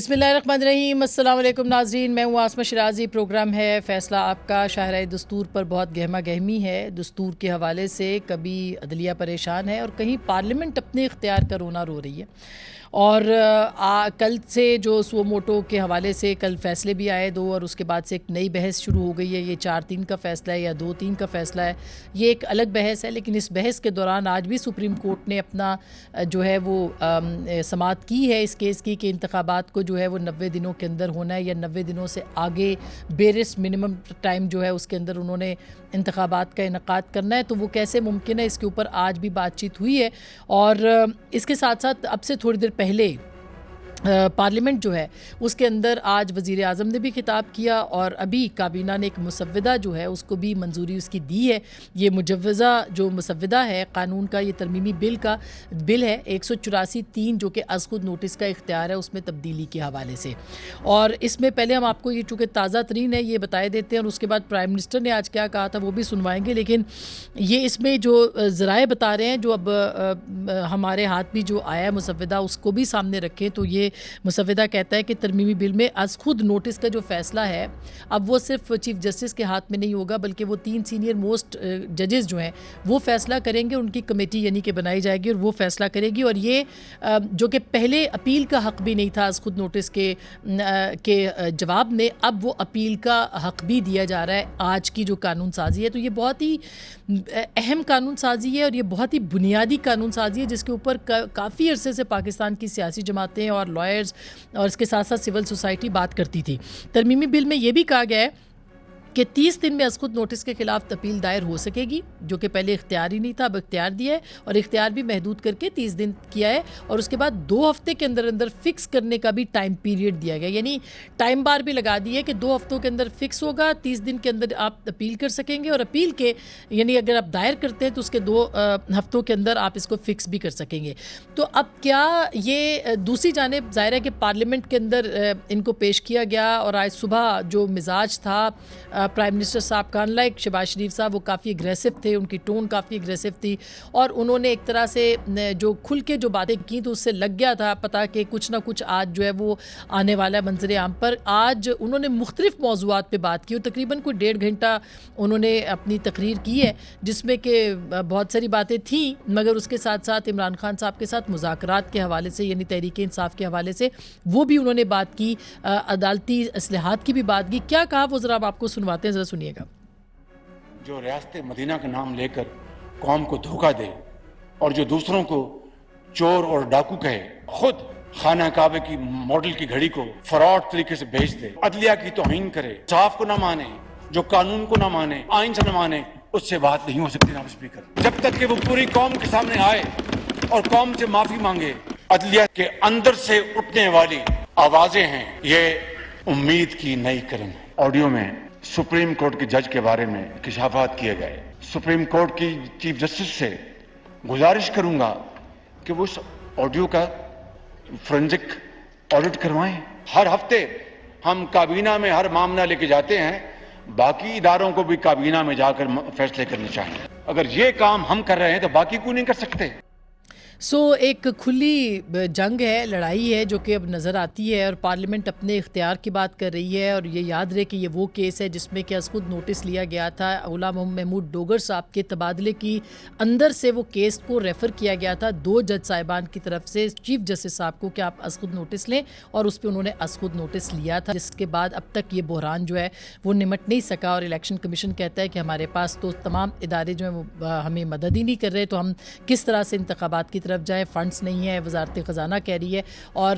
بسم اللہ الرحمن الرحیم. السلام علیکم ناظرین, میں ہوں آسمہ شرازی. پروگرام ہے فیصلہ آپ کا. شاہراہ دستور پر بہت گہما گہمی ہے. دستور کے حوالے سے کبھی عدلیہ پریشان ہے اور کہیں پارلیمنٹ اپنے اختیار کا رونا رو رہی ہے. اور کل سے جو سو موٹو کے حوالے سے کل فیصلے بھی آئے دو, اور اس کے بعد سے ایک نئی بحث شروع ہو گئی ہے. یہ 4-3 کا فیصلہ ہے یا 2-3 کا فیصلہ ہے, یہ ایک الگ بحث ہے. لیکن اس بحث کے دوران آج بھی سپریم کورٹ نے اپنا جو ہے وہ سماعت کی ہے اس کیس کی کہ انتخابات کو جو ہے وہ 90 دنوں کے اندر ہونا ہے یا 90 دنوں سے آگے بیرس منیمم ٹائم جو ہے اس کے اندر انہوں نے انتخابات کا انعقاد کرنا ہے. تو وہ کیسے ممکن ہے, اس کے اوپر آج بھی بات چیت ہوئی ہے. اور اس کے ساتھ ساتھ اب سے تھوڑی دیر پہلے پارلیمنٹ جو ہے اس کے اندر آج وزیر اعظم نے بھی خطاب کیا, اور ابھی کابینہ نے ایک مسودہ جو ہے اس کو بھی منظوری اس کی دی ہے. یہ مجوزہ جو مسودہ ہے قانون کا, یہ ترمیمی بل ہے 184(3) جو کہ از خود نوٹس کا اختیار ہے اس میں تبدیلی کے حوالے سے. اور اس میں پہلے ہم آپ کو یہ چونکہ تازہ ترین ہے یہ بتائے دیتے ہیں, اور اس کے بعد پرائم منسٹر نے آج کیا کہا تھا وہ بھی سنوائیں گے. لیکن یہ اس میں جو ذرائع بتا رہے ہیں, جو اب ہمارے ہاتھ بھی جو آیا ہے مسودہ اس کو بھی سامنے رکھیں, تو یہ مسودہ کہتا ہے کہ ترمیمی بل میں از خود نوٹس کا جو فیصلہ ہے اب وہ صرف چیف جسٹس کے ہاتھ میں نہیں ہوگا, بلکہ وہ 3 سینئر موسٹ ججز جو ہیں وہ فیصلہ کریں گے. ان کی کمیٹی یعنی کہ بنائی جائے گی اور وہ فیصلہ کرے گی. اور یہ جو کہ پہلے اپیل کا حق بھی نہیں تھا از خود نوٹس کے جواب میں, اب وہ اپیل کا حق بھی دیا جا رہا ہے آج کی جو قانون سازی ہے. تو یہ بہت ہی اہم قانون سازی ہے اور یہ بہت ہی بنیادی قانون سازی ہے جس کے اوپر کافی عرصے سے پاکستان کی سیاسی جماعتیں اور لائرز اور اس کے ساتھ ساتھ سول سوسائٹی بات کرتی تھی. ترمیمی بل میں یہ بھی کہا گیا ہے کہ 30 دن میں از خود نوٹس کے خلاف اپیل دائر ہو سکے گی, جو کہ پہلے اختیار ہی نہیں تھا, اب اختیار دیا ہے. اور اختیار بھی محدود کر کے 30 دن کیا ہے, اور اس کے بعد 2 ہفتے کے اندر اندر فکس کرنے کا بھی ٹائم پیریڈ دیا گیا. یعنی ٹائم بار بھی لگا دی ہے کہ 2 ہفتوں کے اندر فکس ہوگا, 30 دن کے اندر آپ اپیل کر سکیں گے. اور اپیل کے یعنی اگر آپ دائر کرتے ہیں تو اس کے 2 ہفتوں کے اندر آپ اس کو فکس بھی کر سکیں گے. تو اب کیا یہ دوسری جانب ظاہر ہے کہ پارلیمنٹ کے اندر ان کو پیش کیا گیا, اور آج صبح جو مزاج تھا پرائم منسٹر صاحب کا, لائک شہباز شریف صاحب, وہ کافی اگریسو تھے, ان کی ٹون کافی اگریسو تھی, اور انہوں نے ایک طرح سے جو کھل کے جو باتیں کی تو اس سے لگ گیا تھا پتہ کہ کچھ نہ کچھ آج جو ہے وہ آنے والا ہے منظر عام پر. آج انہوں نے مختلف موضوعات پہ بات کی, اور تقریباً کوئی 1.5 گھنٹہ انہوں نے اپنی تقریر کی ہے جس میں کہ بہت ساری باتیں تھیں, مگر اس کے ساتھ ساتھ عمران خان صاحب کے ساتھ مذاکرات کے حوالے سے یعنی تحریک انصاف کے حوالے سے وہ بھی انہوں نے بات کی, عدالتی اصلاحات کی بھی بات کی. کیا کہا وہ ذرا آپ کو سنواتے ہیں, ذرا سنیے گا. جو ریاست مدینہ کا نام لے کر قوم کو دھوکہ دے اور جو دوسروں کو چور اور ڈاکو کہے, خود خانہ کعبہ کی ماڈل کی گھڑی کو فراڈ طریقے سے بیچ دے, عدلیہ کی توہین کرے, صاف کو نہ مانے, جو قانون کو نہ مانے, آئین سے نہ مانے, اس سے بات نہیں ہو سکتی جناب اسپیکر. جب تک کہ وہ پوری قوم کے سامنے آئے اور قوم سے معافی مانگے. عدلیہ کے اندر سے اٹھنے والی آوازیں ہیں, یہ امید کی نئی کرن. آڈیو میں سپریم کورٹ کے جج کے بارے میں انکشافات کیے گئے. سپریم کورٹ کی چیف جسٹس سے گزارش کروں گا کہ وہ اس آڈیو کا فورنزک آڈٹ کروائیں. ہر ہفتے ہم کابینہ میں ہر معاملہ لے کے جاتے ہیں, باقی اداروں کو بھی کابینہ میں جا کر فیصلے کرنے چاہیے. اگر یہ کام ہم کر رہے ہیں تو باقی کیوں نہیں کر سکتے؟ ایک کھلی جنگ ہے, لڑائی ہے جو کہ اب نظر آتی ہے, اور پارلیمنٹ اپنے اختیار کی بات کر رہی ہے. اور یہ یاد رہے کہ یہ وہ کیس ہے جس میں کہ از خود نوٹس لیا گیا تھا غلام محمود ڈوگر صاحب کے تبادلے کی اندر سے وہ کیس کو ریفر کیا گیا تھا 2 جج صاحبان کی طرف سے چیف جسٹس صاحب کو کہ آپ از خود نوٹس لیں, اور اس پہ انہوں نے از خود نوٹس لیا تھا, جس کے بعد اب تک یہ بحران جو ہے وہ نمٹ نہیں سکا. اور الیکشن کمیشن کہتا ہے کہ ہمارے پاس تو تمام ادارے جو ہیں وہ ہمیں مدد ہی نہیں کر رہے, تو ہم کس طرح سے انتخابات کی طرف جائیں, فنڈز نہیں ہے, وزارت خزانہ کہہ رہی ہے. اور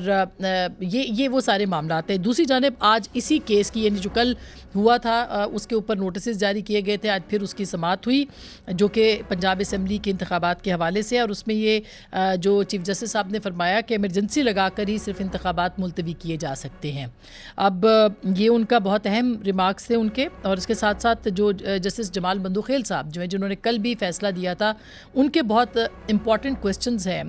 یہ وہ سارے معاملات ہیں. دوسری جانب آج اسی کیس کی یعنی جو کل ہوا تھا اس کے اوپر نوٹسز جاری کیے گئے تھے, آج پھر اس کی سماعت ہوئی جو کہ پنجاب اسمبلی کے انتخابات کے حوالے سے. اور اس میں یہ جو چیف جسٹس صاحب نے فرمایا کہ ایمرجنسی لگا کر ہی صرف انتخابات ملتوی کیے جا سکتے ہیں. اب یہ ان کا بہت اہم ریمارکس تھے ان کے. اور اس کے ساتھ ساتھ جو جسٹس جمال بندوخیل صاحب جو ہیں جنہوں نے کل بھی فیصلہ دیا تھا, ان کے بہت امپورٹنٹ کوسچنز ہیں.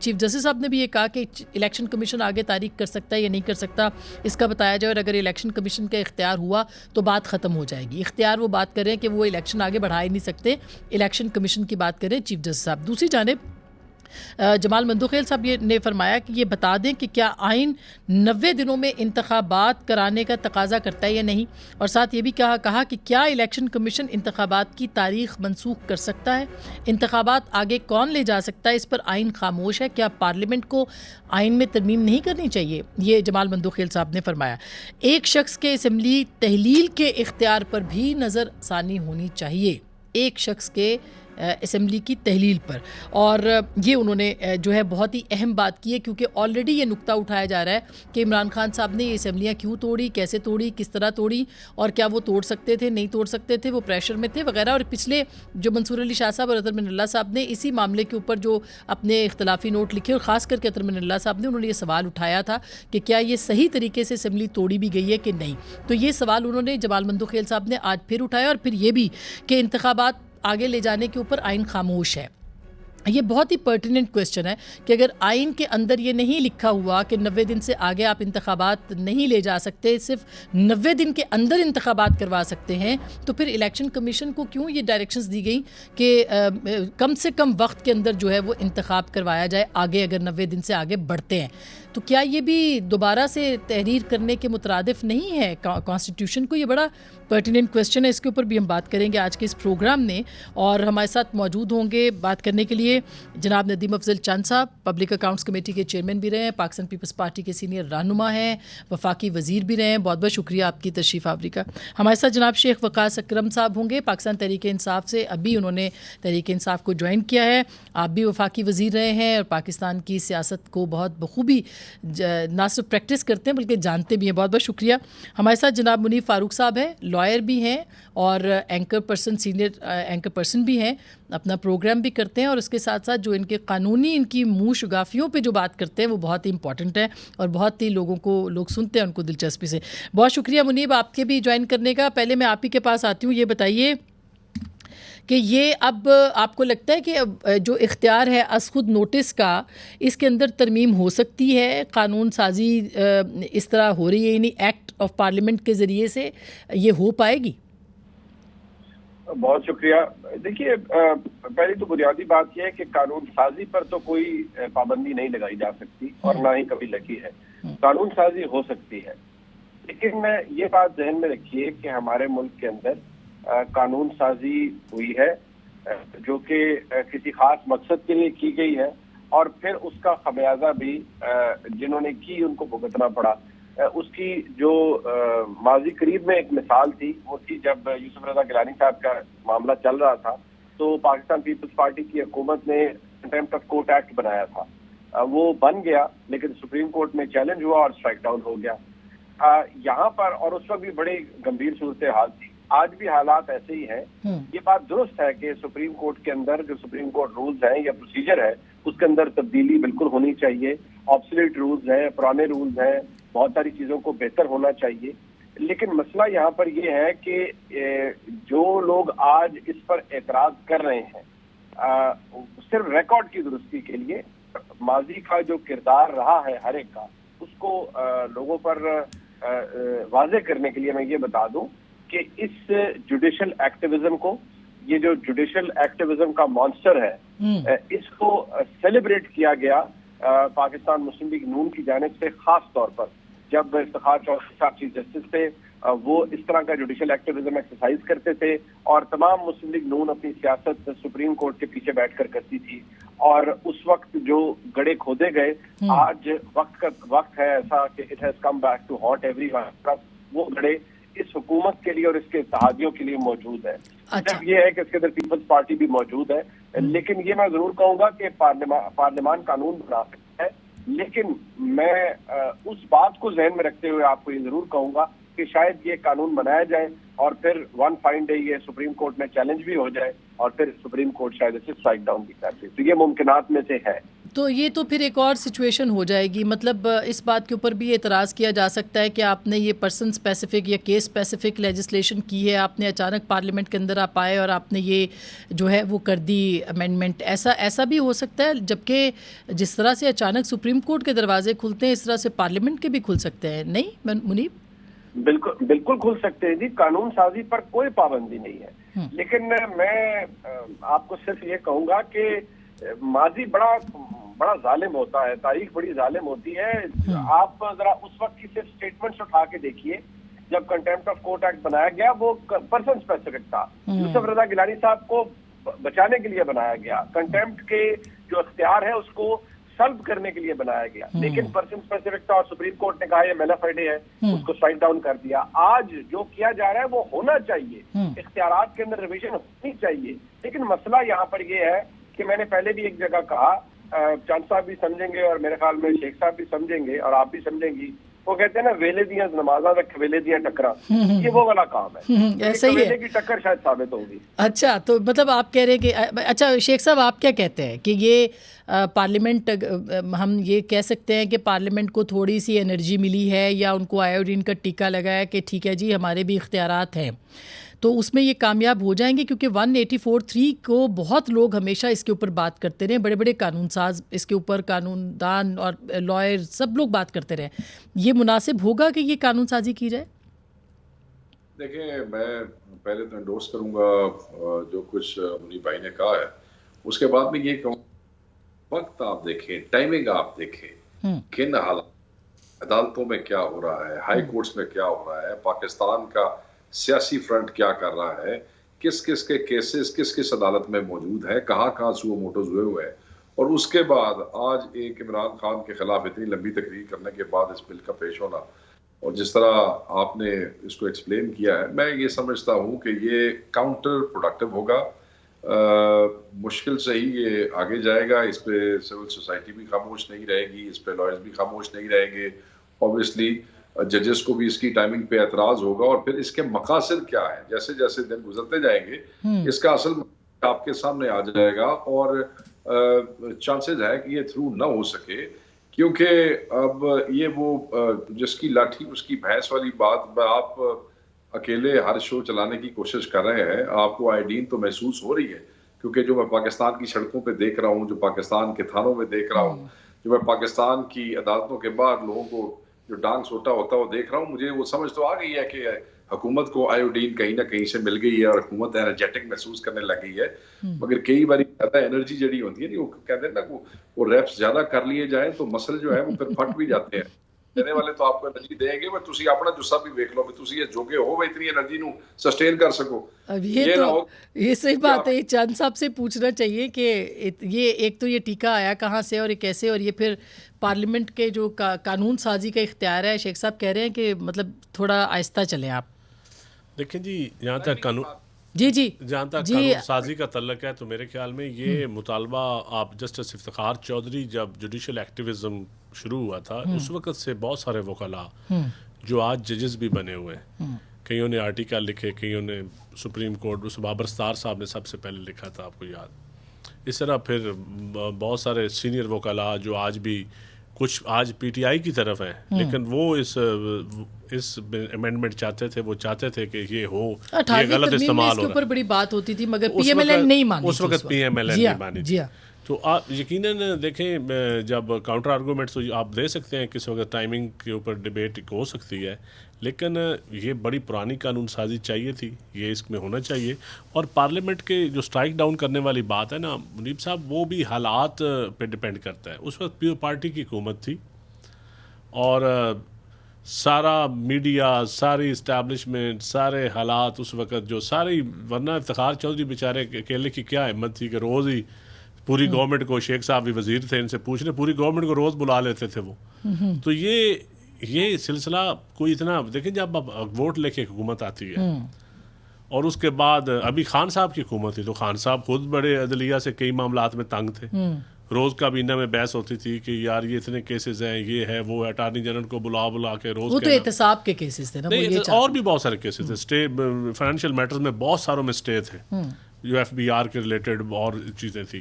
چیف جسٹس صاحب نے بھی یہ کہا کہ الیکشن کمیشن آگے تاریخ کر سکتا ہے یا نہیں کر سکتا, اس کا بتایا جائے, اور اگر الیکشن کمیشن کا اختیار ہوا تو بات ختم ہو جائے گی. اختیار وہ بات کر رہے ہیں کہ وہ الیکشن آگے بڑھا ہی نہیں سکتے, الیکشن کمیشن کی بات کر رہے ہیں چیف جسٹس صاحب. دوسری جانب جمال مندوخیل صاحب یہ نے فرمایا کہ یہ بتا دیں کہ کیا آئین 90 دنوں میں انتخابات کرانے کا تقاضا کرتا ہے یا نہیں، اور ساتھ یہ بھی کہا کہ کیا الیکشن کمیشن انتخابات کی تاریخ منسوخ کر سکتا ہے، انتخابات آگے کون لے جا سکتا ہے، اس پر آئین خاموش ہے، کیا پارلیمنٹ کو آئین میں ترمیم نہیں کرنی چاہیے، یہ جمال مندوخیل صاحب نے فرمایا۔ ایک شخص کے اسمبلی تحلیل کے اختیار پر بھی نظر ثانی ہونی چاہیے، ایک شخص کے اسمبلی کی تحلیل پر، اور یہ انہوں نے جو ہے بہت ہی اہم بات کی ہے، کیونکہ آلریڈی یہ نقطہ اٹھایا جا رہا ہے کہ عمران خان صاحب نے یہ اسمبلیاں کیوں توڑی، کیسے توڑی، کس طرح توڑی، اور کیا وہ توڑ سکتے تھے، نہیں توڑ سکتے تھے، وہ پریشر میں تھے وغیرہ۔ اور پچھلے جو منصور علی شاہ صاحب اور اطہر من اللہ صاحب نے اسی معاملے کے اوپر جو اپنے اختلافی نوٹ لکھے، اور خاص کر کے اطہر من اللہ صاحب نے، انہوں نے یہ سوال اٹھایا تھا کہ کیا یہ صحیح طریقے سے اسمبلی توڑی بھی گئی ہے کہ نہیں، تو یہ سوال انہوں نے جمال مندوخیل صاحب نے آج پھر اٹھایا، اور پھر یہ بھی کہ انتخابات آگے لے جانے کے اوپر آئین خاموش ہے۔ یہ بہت ہی پرٹیننٹ کویسچن ہے کہ اگر آئین کے اندر یہ نہیں لکھا ہوا کہ 90 دن سے آگے آپ انتخابات نہیں لے جا سکتے، صرف 90 دن کے اندر انتخابات کروا سکتے ہیں، تو پھر الیکشن کمیشن کو کیوں یہ ڈائریکشنز دی گئیں کہ کم سے کم وقت کے اندر جو ہے وہ انتخاب کروایا جائے آگے، اگر 90 دن سے آگے بڑھتے ہیں؟ تو کیا یہ بھی دوبارہ سے تحریر کرنے کے مترادف نہیں ہے کانسٹیٹیوشن کو؟ یہ بڑا پرٹیننٹ کویسچن ہے، اس کے اوپر بھی ہم بات کریں گے آج کے اس پروگرام میں، اور ہمارے ساتھ موجود ہوں گے بات کرنے کے لیے جناب ندیم افضل چند صاحب، پبلک اکاؤنٹس کمیٹی کے چیئرمین بھی رہے ہیں، پاکستان پیپلز پارٹی کے سینئر رہنما ہیں، وفاقی وزیر بھی رہے ہیں، بہت بہت شکریہ آپ کی تشریف آوری کا۔ ہمارے ساتھ جناب شیخ وقاص اکرم صاحب ہوں گے، پاکستان تحریک انصاف سے، ابھی انہوں نے تحریک انصاف کو جوائن کیا ہے، آپ بھی وفاقی وزیر رہے ہیں اور پاکستان کی سیاست کو بہت بخوبی نہ صرف پریکٹس کرتے ہیں بلکہ جانتے بھی ہیں، بہت بہت شکریہ۔ ہمارے ساتھ جناب منیب فاروق صاحب ہیں، لائر بھی ہیں اور anchor person, senior anchor person بھی ہیں، اپنا پروگرام بھی کرتے ہیں، اور اس کے ساتھ ساتھ جو ان کے قانونی ان کی منہ شگافیوں پہ جو بات کرتے ہیں وہ بہت ہی امپورٹنٹ ہے، اور بہت ہی لوگ سنتے ہیں ان کو دلچسپی سے۔ بہت شکریہ منیب آپ کے بھی جوائن کرنے کا۔ پہلے میں آپ ہی کے پاس آتی ہوں، یہ بتائیے کہ یہ اب آپ کو لگتا ہے کہ جو اختیار ہے از خود نوٹس کا، اس کے اندر ترمیم ہو سکتی ہے، قانون سازی اس طرح ہو رہی ہے، یعنی ایکٹ آف پارلیمنٹ کے ذریعے سے یہ ہو پائے گی؟ بہت شکریہ۔ دیکھیے، پہلی تو بنیادی بات یہ ہے کہ قانون سازی پر تو کوئی پابندی نہیں لگائی جا سکتی، اور نہ ہی کبھی لگی ہے۔ قانون سازی ہو سکتی ہے، لیکن یہ بات ذہن میں رکھیے کہ ہمارے ملک کے اندر قانون سازی ہوئی ہے جو کہ کسی خاص مقصد کے لیے کی گئی ہے، اور پھر اس کا خمیازہ بھی جنہوں نے کی ان کو بھگتنا پڑا۔ اس کی جو ماضی قریب میں ایک مثال تھی، وہ تھی جب یوسف رضا گیلانی صاحب کا معاملہ چل رہا تھا، تو پاکستان پیپلز پارٹی کی حکومت نے کنٹیمپٹ آف کورٹ ایکٹ بنایا تھا، وہ بن گیا لیکن سپریم کورٹ میں چیلنج ہوا اور اسٹرائک ڈاؤن ہو گیا یہاں پر، اور اس وقت بھی بڑی گمبھیر صورتحال تھی۔ آج بھی حالات ایسے ہی ہیں۔ یہ بات درست ہے کہ سپریم کورٹ کے اندر جو سپریم کورٹ رولز ہیں یا پروسیجر ہے، اس کے اندر تبدیلی بالکل ہونی چاہیے، آبسلیٹ رولز ہیں، پرانے رولز ہیں، بہت ساری چیزوں کو بہتر ہونا چاہیے۔ لیکن مسئلہ یہاں پر یہ ہے کہ جو لوگ آج اس پر اعتراض کر رہے ہیں، صرف ریکارڈ کی درستی کے لیے ماضی کا جو کردار رہا ہے ہر ایک کا، اس کو لوگوں پر واضح کرنے کے لیے میں یہ بتا دوں کہ اس جوڈیشل ایکٹیویزم کو، یہ جو جوڈیشل ایکٹیویزم کا مانسٹر ہے، اس کو سیلیبریٹ کیا گیا پاکستان مسلم لیگ نون کی جانب سے، خاص طور پر جب افتخار چوہدری صاحب چیف جسٹس تھے، وہ اس طرح کا جوڈیشل ایکٹیویزم ایکسرسائز کرتے تھے، اور تمام مسلم لیگ نون اپنی سیاست سپریم کورٹ کے پیچھے بیٹھ کر کرتی تھی، اور اس وقت جو گڑھے کھودے گئے، آج وقت ہے ایسا کہ it has come back to haunt everyone, وہ گڑھے اس حکومت کے لیے اور اس کے اتحادیوں کے لیے موجود ہے۔ صرف یہ ہے کہ اس کے اندر پیپلز پارٹی بھی موجود ہے، لیکن یہ میں ضرور کہوں گا کہ پارلیمان قانون بنا سکتا ہے، لیکن میں اس بات کو ذہن میں رکھتے ہوئے آپ کو یہ ضرور کہوں گا کہ شاید یہ قانون بنایا جائے اور پھر ون فائن ڈے یہ سپریم کورٹ میں چیلنج بھی ہو جائے، اور پھر سپریم کورٹ شاید اسے اسٹرائک ڈاؤن بھی کر دے، تو یہ ممکنات میں سے ہے۔ تو یہ تو پھر ایک اور سچویشن ہو جائے گی، مطلب اس بات کے اوپر بھی اعتراض کیا جا سکتا ہے کہ آپ نے یہ پرسن اسپیسیفک یا کیس اسپیسیفک لیجسلیشن کی ہے، آپ نے اچانک پارلیمنٹ کے اندر آپ آئے اور آپ نے یہ جو ہے وہ کر دی امینڈمنٹ، ایسا بھی ہو سکتا ہے، جبکہ جس طرح سے اچانک سپریم کورٹ کے دروازے کھلتے ہیں اس طرح سے پارلیمنٹ کے بھی کھل سکتے ہیں، نہیں منیب؟ بالکل کھل سکتے ہیں جی، قانون سازی پر کوئی پابندی نہیں ہے، لیکن میں آپ کو صرف یہ کہوں گا کہ ماضی بڑا ظالم ہوتا ہے, تاریخ بڑی ظالم ہوتی ہے. آپ ذرا اس وقت کی صرف اسٹیٹمنٹس اٹھا کے دیکھیے. جب کنٹیمپٹ آف کورٹ ایکٹ بنایا گیا وہ پرسن اسپیسیفک تھا. یوسف رضا گیلانی صاحب کو بچانے کے لیے بنایا گیا. کنٹیمپٹ کے جو اختیار ہے اس کو سلب کرنے کے لیے بنایا گیا, لیکن پرسن اسپیسیفک تھا اور سپریم کورٹ نے کہا یہ میلافائڈے ہے, اس کو اسٹرائک ڈاؤن کر دیا. آج جو کیا جا رہا ہے وہ ہونا چاہیے, اختیارات کے اندر ریویژن ہونی چاہیے. لیکن مسئلہ یہاں پر یہ ہے کہ میں نے پہلے بھی ایک جگہ کہا, چاند صاحب بھی سمجھیں گے اور میرے خیال میں شیخ صاحب بھی سمجھیں گے اور آپ بھی سمجھیں گی. وہ کہتے ہیں نا ویلے دیاں نمازاں تے کھویلے دیاں ٹکراں, یہ وہ والا کام ہے. ایسا ہی ہے, کھویلے کی ٹکر شاید ثابت ہوگی. اچھا تو مطلب آپ کہہ رہے ہیں کہ اچھا شیخ صاحب آپ کیا کہتے ہیں کہ یہ پارلیمنٹ, ہم یہ کہہ سکتے ہیں کہ پارلیمنٹ کو تھوڑی سی انرجی ملی ہے یا ان کو آیوڈین کا ٹیکہ لگا ہے کہ ٹھیک ہے جی ہمارے بھی اختیارات ہیں, تو اس میں یہ کامیاب ہو جائیں گے؟ کیونکہ 184(3) کو بہت لوگ ہمیشہ اس کے اوپر بات کرتے رہے, بڑے بڑے قانون ساز اس کے اوپر, قانون دان اور لائر سب لوگ بات کرتے رہے. یہ مناسب ہوگا کہ یہ قانون سازی کی جائے؟ دیکھیں میں پہلے تو انڈورس کروں گا جو کچھ منیب بھائی نے کہا ہے, اس کے بعد میں یہ کہوں وقت آپ دیکھیں, ٹائمنگ آپ دیکھیں, کن حالات عدالتوں میں کیا ہو رہا ہے, ہائی کورٹس میں کیا ہو رہا ہے, پاکستان کا سیاسی فرنٹ کیا کر رہا ہے, کس کس کے کیسز کس کس عدالت میں موجود ہے, کہاں کہاں سو موٹوز ہوئے ہیں. اور اس کے بعد آج ایک عمران خان کے خلاف اتنی لمبی تقریر کرنے کے بعد اس بل کا پیش ہونا, اور جس طرح آپ نے اس کو ایکسپلین کیا ہے, میں یہ سمجھتا ہوں کہ یہ کاؤنٹر پروڈکٹیو ہوگا. مشکل سے ہی یہ آگے جائے گا. اس پہ سول سوسائٹی بھی خاموش نہیں رہے گی, اس پہ لائرز بھی خاموش نہیں رہیں گے. اوبیسلی ججز کو بھی اس کی ٹائمنگ پہ اعتراض ہوگا, اور پھر اس کے مقاصد کیا ہیں جیسے جیسے دن گزرتے جائیں گے اس کا اصل آپ کے سامنے آ جائے گا. اور چانسز ہے کہ یہ تھرو نہ ہو سکے, کیونکہ اب یہ وہ جس کی لاٹھی اس کی بھینس والی بات, آپ اکیلے ہر شو چلانے کی کوشش کر رہے ہیں. آپ کو آئیڈین تو محسوس ہو رہی ہے, کیونکہ جو میں پاکستان کی سڑکوں پہ دیکھ رہا ہوں, جو پاکستان کے تھانوں میں دیکھ رہا ہوں, جو میں پاکستان کی عدالتوں کے بعد لوگوں کو جو ڈانگ سوٹا ہوتا ہے وہ دیکھ رہا ہوں, مجھے وہ سمجھ تو آ گئی ہے کہ حکومت کو آیوڈین کہیں نہ کہیں سے مل گئی ہے اور حکومت انرجیٹک محسوس کرنے لگ گئی ہے. مگر کئی بار زیادہ انرجی جڑی ہوتی ہے, وہ کہتے ہیں نا وہ ریپس زیادہ کر لیے جائیں تو مسل جو ہے وہ پھر پھٹ بھی جاتے ہیں. دینے والے تو آپ کو انرجی دیں گے, بس تسی اپنا جسا بھی دیکھ لو, تسی یہ جوگے ہو وہ اتنی انرجی نو سسٹین کر سکو. اب یہ صحیح بات ہے, چند صاحب سے پوچھنا چاہیے کہ یہ ایک تو یہ ٹیکہ آیا کہاں سے اور یہ کیسے, اور یہ پھر پارلیمنٹ کے جو قانون سازی کا اختیار ہے, شیخ صاحب کہہ رہے ہیں کہ مطلب تھوڑا آہستہ چلیں آپ. دیکھیں جی جہاں تک قانون جہاں تک قانون سازی کا تعلق ہے تو میرے خیال میں یہ مطالبہ آپ جسٹس افتخار چودھری جب جوڈیشل ایکٹیویزم شروع ہوا تھا اس وقت سے بہت سارے وکلاء جو آج ججز بھی بنے ہوئے ہیں, کئیوں نے آرٹیکل لکھے, کئیوں نے سپریم کورٹ, اس بابر ستار صاحب نے سب سے پہلے لکھا تھا آپ کو یاد. اس طرح پھر بہت سارے سینئر وکلاء جو آج بھی کچھ آج پی ٹی آئی کی طرف ہیں, لیکن وہ اس امینڈمنٹ چاہتے تھے, وہ چاہتے تھے کہ یہ ہو, یہ غلط استعمال ہو رہا ہے. بڑی بات ہوتی تھی مگر پی ایم ایل این نہیں مانی, اس وقت پی ایم ایل این نہیں مانی تھی. تو آپ یقیناً دیکھیں جب کاؤنٹر آرگومنٹس تو آپ دے سکتے ہیں, کس وقت ٹائمنگ کے اوپر ڈبیٹ ہو سکتی ہے, لیکن یہ بڑی پرانی قانون سازی چاہیے تھی, یہ اس میں ہونا چاہیے. اور پارلیمنٹ کے جو اسٹرائک ڈاؤن کرنے والی بات ہے نا منیب صاحب, وہ بھی حالات پہ ڈپینڈ کرتا ہے. اس وقت پیو پارٹی کی حکومت تھی اور سارا میڈیا, ساری اسٹیبلشمنٹ, سارے حالات اس وقت جو ساری, ورنہ افتخار چودھری بیچارے اکیلے کی کیا ہمت تھی کہ روز ہی پوری گورنمنٹ کو, شیخ صاحب بھی وزیر تھے, ان سے پوچھنے, پوری گورنمنٹ کو روز بلا لیتے تھے وہ. تو یہ سلسلہ کوئی اتنا, دیکھیں جب اب ووٹ لے کے حکومت آتی ہے اور اس کے بعد ابھی خان صاحب کی حکومت تھی, تو خان صاحب خود بڑے عدلیہ سے کئی معاملات میں تنگ تھے. روز کابینہ میں بحث ہوتی تھی کہ یار یہ اتنے کیسز ہیں, یہ ہے وہ ہے, اٹارنی جنرل کو بلا کے روز, وہ تو احتساب کے کیسز تھے نا, اور بھی بہت سارے کیسز تھے, اسٹے فائنینشیل میٹرز میں بہت ساروں میں اسٹے تھے, جو ایف بی آر کے ریلیٹڈ اور چیزیں تھیں.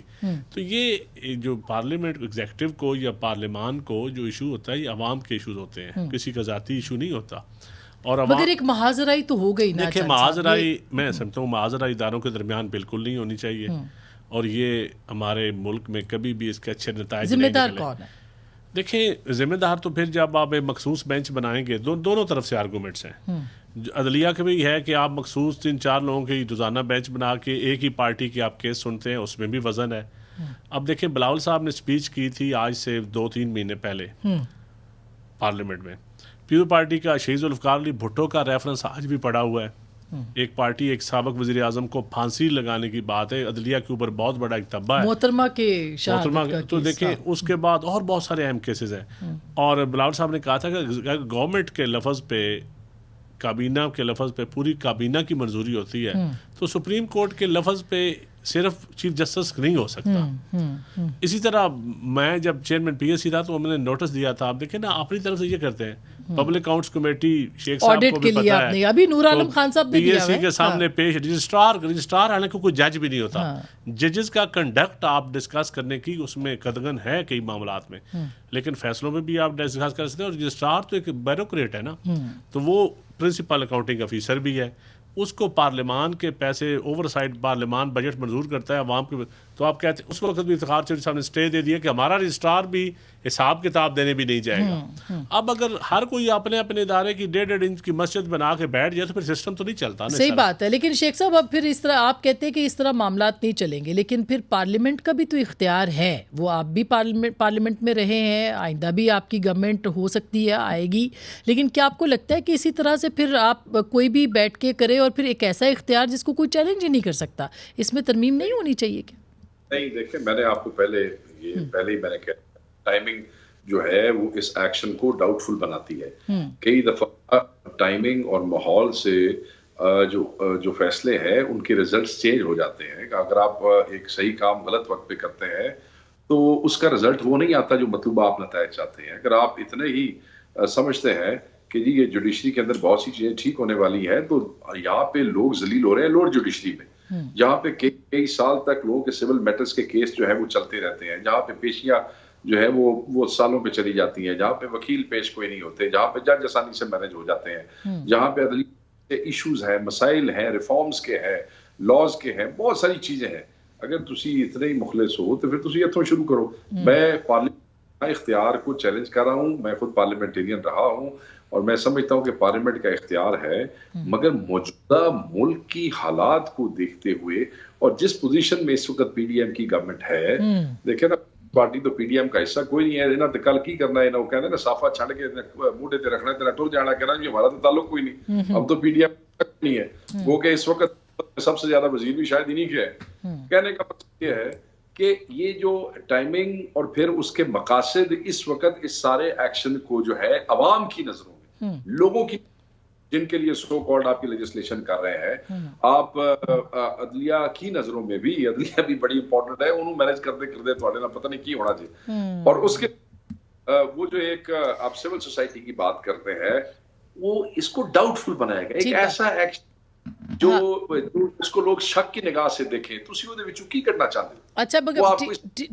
تو یہ جو پارلیمنٹ ایگزیکٹو کو یا پارلیمان کو جو ایشو ہوتا ہے, یہ عوام کے ایشوز ہوتے ہیں, کسی کا ذاتی ایشو نہیں ہوتا. اور مگر ایک محاذرائی تو ہو گئی نا. دیکھیں محاذرائی میں سمجھتا ہوں محاذرائی اداروں کے درمیان بالکل نہیں ہونی چاہیے, اور یہ ہمارے ملک میں کبھی بھی اس کے اچھے نتائج ذمہ دار کون ہے؟ دیکھیں ذمہ دار تو پھر جب آپ ایک مخصوص بینچ بنائیں گے, دونوں طرف سے آرگومنٹس ہیں. عدلیہ کے بھی ہے کہ آپ مخصوص 3-4 لوگوں کی روزانہ بینچ بنا کے ایک ہی پارٹی کے آپ کیس سنتے ہیں, اس میں بھی وزن ہے. اب دیکھیں بلاول صاحب نے اسپیچ کی تھی آج سے 2-3 مہینے پہلے پارلیمنٹ میں. پیپل پارٹی کا شہید ذوالفقار علی بھٹو کا ریفرنس آج بھی پڑا ہوا ہے. ایک پارٹی ایک سابق وزیر اعظم کو پھانسی لگانے کی بات ہے, عدلیہ کے اوپر بہت بڑا ایک دبا ہے محترمہ کے شہادت کا تو دیکھیں اس کے بعد اور بہت سارے اہم کیسز ہیں. اور بلاول صاحب نے کہا تھا کہ گورنمنٹ کے لفظ پہ, کابینہ کے لفظ پہ پوری کابینہ کی منظوری ہوتی ہے تو سپریم کورٹ کے لفظ پہ صرف چیف جسٹس نہیں ہو سکتا. اسی طرح میں جب چیئرمین پی ایس سی تھا تو میں نے نوٹس دیا تھا, آپ دیکھیں نا اپنی طرف سے یہ کرتے ہیں, پبلک اکاؤنٹس کمیٹی شیخ صاحب کو بھی پتہ ہے, ابھی نور عالم خان صاحب نے پی ایس سی کے سامنے پیش رجسٹرار حالانکہ کوئی جج بھی نہیں ہوتا, ججز کا کنڈکٹ آپ ڈسکس کرنے کی اس میں قدغن ہے کئی معاملات میں, لیکن فیصلوں میں بھی آپ ڈسکس کر سکتے ہیں. اور رجسٹرار تو ایک بیوروکریٹ ہے نا, تو وہ پرنسپل اکاؤنٹنگ افیسر بھی ہے, اس کو پارلیمان کے پیسے اوور سائٹ پارلیمان بجٹ منظور کرتا ہے عوام کے, تو آپ کہتے ہیں اس وقت بھی افتخار چودھری صاحب نے اسٹے دے دیا کہ ہمارا رجسٹرار بھی حساب کتاب دینے بھی نہیں جائے گا. اب اگر ہر کوئی اپنے اپنے ادارے کی 1.5 انچ کی مسجد بنا کے بیٹھ جائے تو پھر سسٹم تو نہیں چلتا نا. صحیح بات ہے, لیکن شیخ صاحب اب پھر اس طرح آپ کہتے ہیں کہ اس طرح معاملات نہیں چلیں گے, لیکن پھر پارلیمنٹ کا بھی تو اختیار ہے, وہ آپ بھی پارلیمنٹ میں رہے ہیں, آئندہ بھی آپ کی گورنمنٹ ہو سکتی ہے, آئے گی, لیکن کیا آپ کو لگتا ہے کہ اسی طرح سے پھر آپ کوئی بھی بیٹھ کے کرے اور پھر ایک ایسا اختیار جس کو کوئی چیلنج ہی نہیں کر سکتا, اس میں ترمیم نہیں ہونی چاہیے کیا؟ نہیں دیکھیں, میں نے آپ کو پہلے ہی میں نے کہا ٹائمنگ جو ہے وہ اس ایکشن کو ڈاؤٹ فل بناتی ہے. کئی دفعہ ٹائمنگ اور ماحول سے جو فیصلے ہیں ان کے ریزلٹس چینج ہو جاتے ہیں. اگر آپ ایک صحیح کام غلط وقت پہ کرتے ہیں تو اس کا رزلٹ وہ نہیں آتا جو مطلوبہ آپ نتائج چاہتے ہیں. اگر آپ اتنے ہی سمجھتے ہیں کہ جی یہ جوڈیشری کے اندر بہت سی چیزیں ٹھیک ہونے والی ہیں تو یہاں پہ لوگ ذلیل ہو رہے ہیں لوڈ جوڈیشری میں, جہاں پہ کئی سال تک لوگوں کے سول میٹرز کے کیس جو ہے وہ چلتے رہتے ہیں, جہاں پہ پیشیاں جو ہے وہ سالوں پہ چلی جاتی ہیں, جہاں پہ وکیل پیش کوئی نہیں ہوتے, جہاں پہ جج آسانی سے مینج ہو جاتے ہیں, جہاں پہ عدلیہ کے ایشوز ہیں, مسائل ہیں, ریفارمز کے ہیں, لاز کے ہیں, بہت ساری چیزیں ہیں. اگر تسی اتنے ہی مخلص ہو تو پھر تسی اتوں شروع کرو. میں پارلیمنٹ اختیار کو چیلنج کر رہا ہوں, میں خود پارلیمنٹیرین رہا ہوں اور میں سمجھتا ہوں کہ پارلیمنٹ کا اختیار ہے, مگر موجودہ ملک کی حالات کو دیکھتے ہوئے اور جس پوزیشن میں اس وقت پی ڈی ایم کی گورنمنٹ ہے, دیکھیں نا پارٹی تو پی ڈی ایم کا حصہ کوئی نہیں ہے, انہاں تے کل کی کرنا ہے, وہ کہتے ہیں نا صافہ چھڑ کے موڈے تے رکھنا تیرا ٹر جانا, کہنا جی ہمارا تو تعلق کوئی نہیں, اب تو پی ڈی ایم نہیں ہے. وہ کہ اس وقت سب سے زیادہ وزیر بھی شاید انہی کے ہے. کہنے کا مطلب یہ ہے کہ یہ جو ٹائمنگ اور پھر اس کے مقاصد اس وقت اس سارے ایکشن کو جو ہے عوام کی نظروں میں, لوگوں کی جن کے لیے سو کالڈ آپ کی لیجسلیشن کر رہے ہیں, آپ عدلیہ کی نظروں میں بھی, عدلیہ بھی بڑی امپورٹنٹ ہے, انہوں مینج کرتے کرتے تھوڑے نا پتہ نہیں کی ہونا چاہیے. اور اس کے وہ جو ایک آپ سول سوسائٹی کی بات کرتے ہیں وہ اس کو ڈاؤٹ فل بنائے گا, ایک ایسا ایکشن جو اس کو لوگ شک کی نگاہ سے دیکھیں تو اسی دے وچوں کی کرنا چاہتے ہیں. اچھا